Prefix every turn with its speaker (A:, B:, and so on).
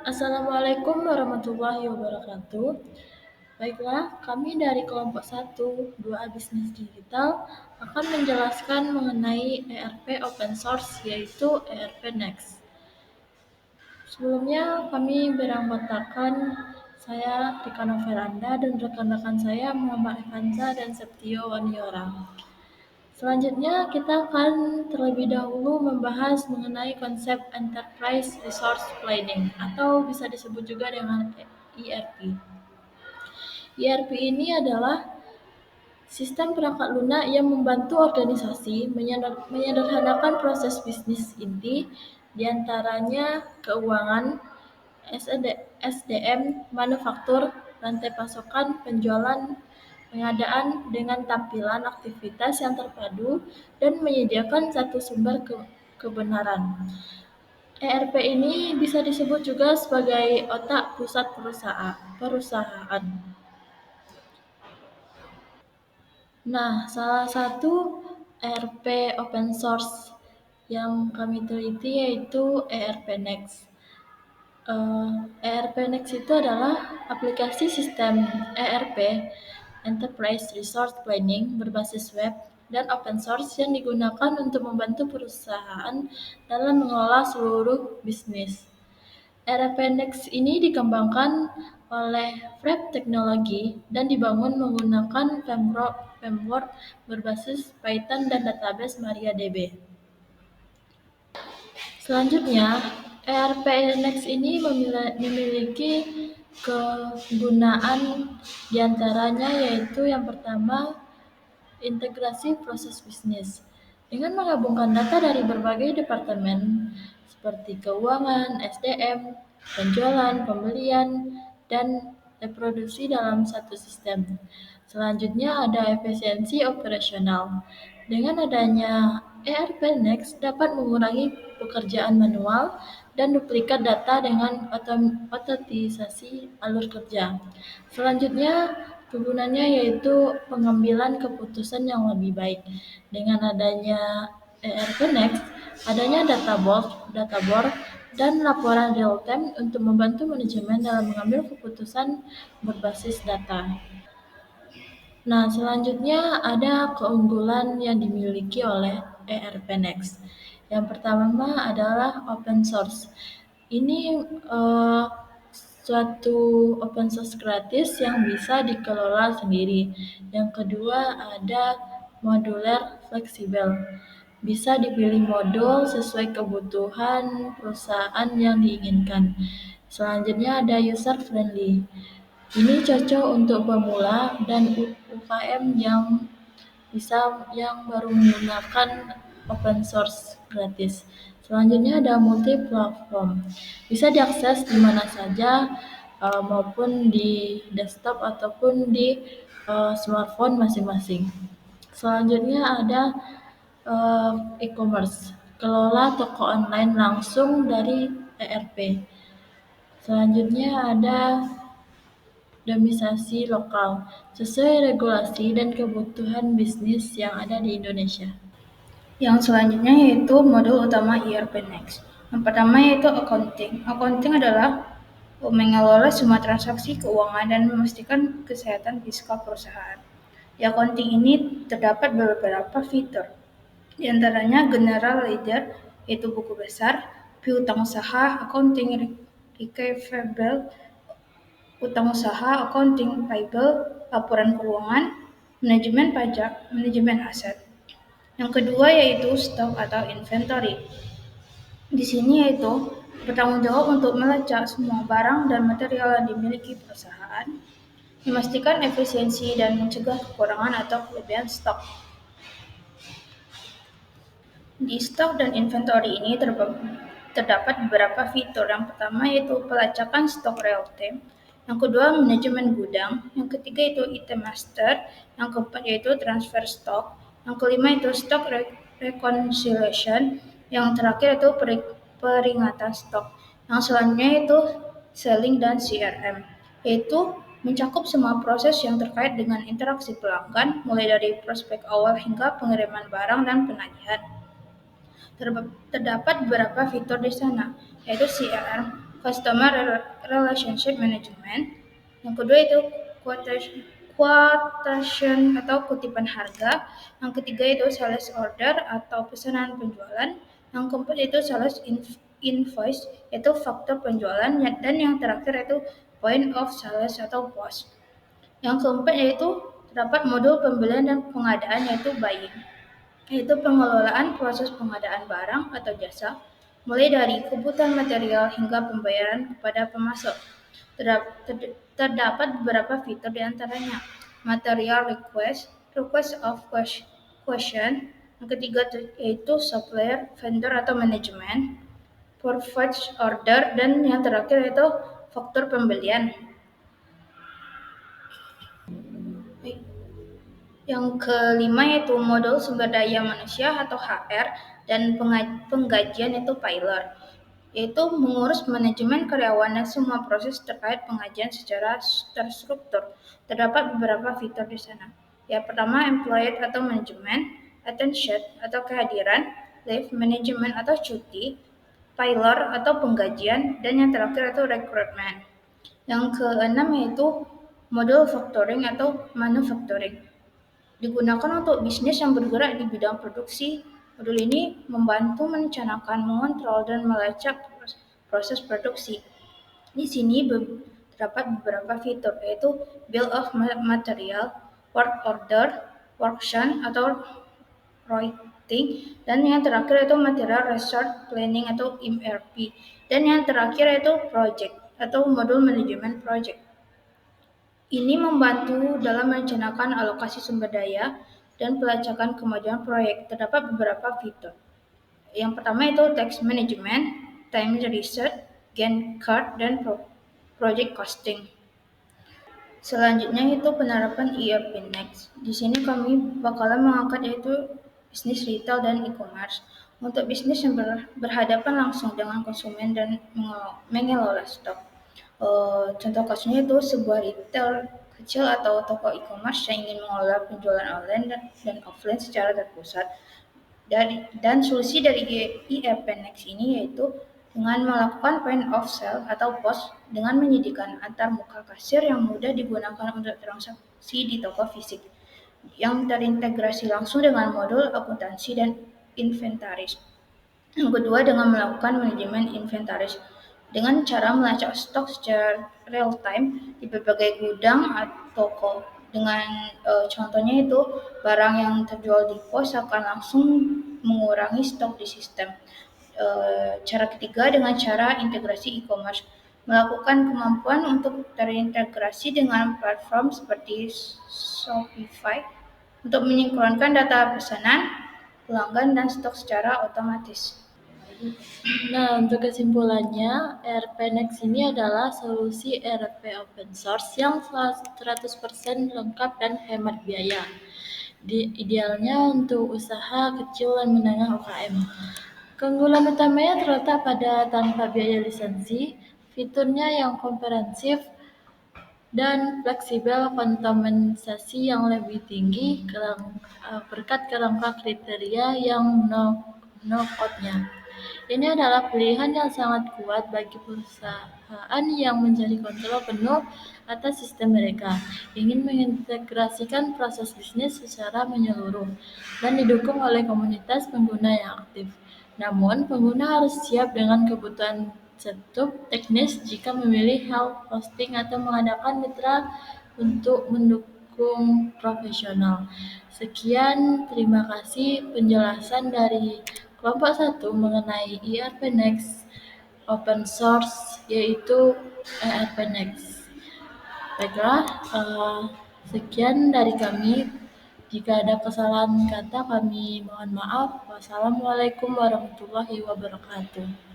A: Assalamualaikum warahmatullahi wabarakatuh. Baiklah, kami dari kelompok 1, 2A Bisnis Digital akan menjelaskan mengenai ERP open source yaitu ERP Next. Sebelumnya kami beranggotakan saya Rika Novelanda dan rekan-rekan saya Muhammad Evanza dan Septio Waniora. Selanjutnya kita akan terlebih dahulu membahas mengenai konsep Enterprise Resource Planning atau bisa disebut juga dengan ERP. ERP ini adalah sistem perangkat lunak yang membantu organisasi menyederhanakan proses bisnis inti, diantaranya keuangan, SDM, manufaktur, rantai pasokan, penjualan, pengadaan dengan tampilan aktivitas yang terpadu dan menyediakan satu sumber kebenaran. ERP ini bisa disebut juga sebagai otak pusat perusahaan. Nah, salah satu ERP open source yang kami teliti yaitu ERP Next. ERP Next itu adalah aplikasi sistem ERP Enterprise Resource Planning berbasis web dan open source yang digunakan untuk membantu perusahaan dalam mengelola seluruh bisnis. ERP Next ini dikembangkan oleh Web Technology dan dibangun menggunakan framework berbasis Python dan database MariaDB. Selanjutnya, ERP Next ini memiliki kegunaan diantaranya yaitu yang pertama, integrasi proses bisnis. Dengan menggabungkan data dari berbagai departemen seperti keuangan, SDM, penjualan, pembelian, dan reproduksi dalam satu sistem. Selanjutnya ada efisiensi operasional. Dengan adanya ERP Next dapat mengurangi pekerjaan manual dan duplikat data dengan otomatisasi alur kerja. Selanjutnya, kegunaannya yaitu pengambilan keputusan yang lebih baik. Dengan adanya ERP Next, adanya databoard, dan laporan real-time untuk membantu manajemen dalam mengambil keputusan berbasis data. Nah, selanjutnya ada keunggulan yang dimiliki oleh ERP Next. Yang pertama adalah open source. Ini suatu open source gratis yang bisa dikelola sendiri. Yang kedua ada modular fleksibel. Bisa dipilih modul sesuai kebutuhan perusahaan yang diinginkan. Selanjutnya ada user friendly. Ini cocok untuk pemula dan UKM yang baru menggunakan open source gratis. Selanjutnya ada multi platform. Bisa diakses di mana saja maupun di desktop ataupun di smartphone masing-masing. Selanjutnya ada e-commerce. Kelola toko online langsung dari ERP. Selanjutnya ada domisili lokal, sesuai regulasi dan kebutuhan bisnis yang ada di Indonesia.
B: Yang selanjutnya yaitu modul utama ERP Next. Yang pertama yaitu accounting. Accounting adalah mengelola semua transaksi keuangan dan memastikan kesehatan fiskal perusahaan. Di accounting ini terdapat beberapa fitur. Di antaranya general ledger, yaitu buku besar, piutang usaha, accounting receivable, utang usaha, accounting payable, laporan keuangan, manajemen pajak, manajemen aset. Yang kedua yaitu stok atau inventory. Di sini yaitu bertanggung jawab untuk melacak semua barang dan material yang dimiliki perusahaan, memastikan efisiensi dan mencegah kekurangan atau kelebihan stok. Di stok dan inventory ini terdapat beberapa fitur. Yang pertama yaitu pelacakan stok real time. Yang kedua manajemen gudang. Yang ketiga itu item master. Yang keempat yaitu transfer stok. Yang kelima itu stock reconciliation. Yang terakhir itu peringatan stok. Yang selanjutnya itu selling dan CRM, yaitu mencakup semua proses yang terkait dengan interaksi pelanggan, mulai dari prospek awal hingga pengiriman barang dan penagihan. Terdapat beberapa fitur di sana, yaitu CRM Customer Relationship Management. Yang kedua itu quotation atau kutipan harga. Yang ketiga itu sales order atau pesanan penjualan. Yang keempat itu sales invoice, yaitu faktur penjualan. Dan yang terakhir itu point of sales atau POS. Yang keempat yaitu terdapat modul pembelian dan pengadaan, yaitu buying, yaitu pengelolaan proses pengadaan barang atau jasa, mulai dari kebutuhan material hingga pembayaran kepada pemasok. Terdapat beberapa fitur di antaranya: material request, request of question, yang ketiga yaitu supplier, vendor atau manajemen, purchase order, dan yang terakhir yaitu faktur pembelian. Yang kelima yaitu modul sumber daya manusia atau HR dan penggajian, yaitu pilot, yaitu mengurus manajemen karyawan dan semua proses terkait pengajian secara terstruktur. Terdapat beberapa fitur di sana. Yang pertama, employee atau manajemen, attention atau kehadiran, leave management atau cuti, pilot atau penggajian, dan yang terakhir itu recruitment. Yang keenam yaitu modul factoring atau manufacturing. Digunakan untuk bisnis yang bergerak di bidang produksi. Modul ini membantu merencanakan, mengontrol, dan melacak proses produksi. Di sini terdapat beberapa fitur, yaitu bill of material, work order, workshop atau writing, dan yang terakhir itu material resource planning atau MRP, dan yang terakhir itu project atau modul manajemen project. Ini membantu dalam merencanakan alokasi sumber daya dan pelacakan kemajuan proyek. Terdapat beberapa fitur. Yang pertama itu text management, time research, Gantt chart, dan project costing. Selanjutnya itu penerapan ERP Next. Di sini kami bakalan mengangkat yaitu bisnis retail dan e-commerce. Untuk bisnis yang berhadapan langsung dengan konsumen dan mengelola stok. Contoh kasusnya itu sebuah retail kecil atau toko e-commerce yang ingin mengelola penjualan online dan offline secara terpusat. Dan solusi dari ERP Next ini yaitu dengan melakukan point of sale atau POS dengan menyediakan antar muka kasir yang mudah digunakan untuk transaksi di toko fisik, yang terintegrasi langsung dengan modul akuntansi dan inventaris. Yang kedua, dengan melakukan manajemen inventaris dengan cara melacak stok secara real time di berbagai gudang atau toko. Dengan contohnya itu barang yang terjual di pos akan langsung mengurangi stok di sistem. Cara ketiga dengan cara integrasi e-commerce, melakukan kemampuan untuk terintegrasi dengan platform seperti Shopify untuk menyinkronkan data pesanan, pelanggan, dan stok secara otomatis.
A: Nah, untuk kesimpulannya, ERP Next ini adalah solusi ERP open source yang 100% lengkap dan hemat biaya. Idealnya untuk usaha kecil dan menengah UKM. Keunggulan utamanya terletak pada tanpa biaya lisensi, fiturnya yang komprehensif, dan fleksibel kompensasi yang lebih tinggi berkat kerangka kriteria yang no-code-nya. Ini adalah pilihan yang sangat kuat bagi perusahaan yang mencari kontrol penuh atas sistem mereka, ingin mengintegrasikan proses bisnis secara menyeluruh, dan didukung oleh komunitas pengguna yang aktif. Namun, pengguna harus siap dengan kebutuhan setup teknis jika memilih health hosting atau mengadakan mitra untuk mendukung profesional. Sekian, terima kasih penjelasan dari kelompok 1 mengenai ERP Next open source, yaitu ERP Next. Baiklah, sekian dari kami. Jika ada kesalahan kata, kami mohon maaf. Wassalamualaikum warahmatullahi wabarakatuh.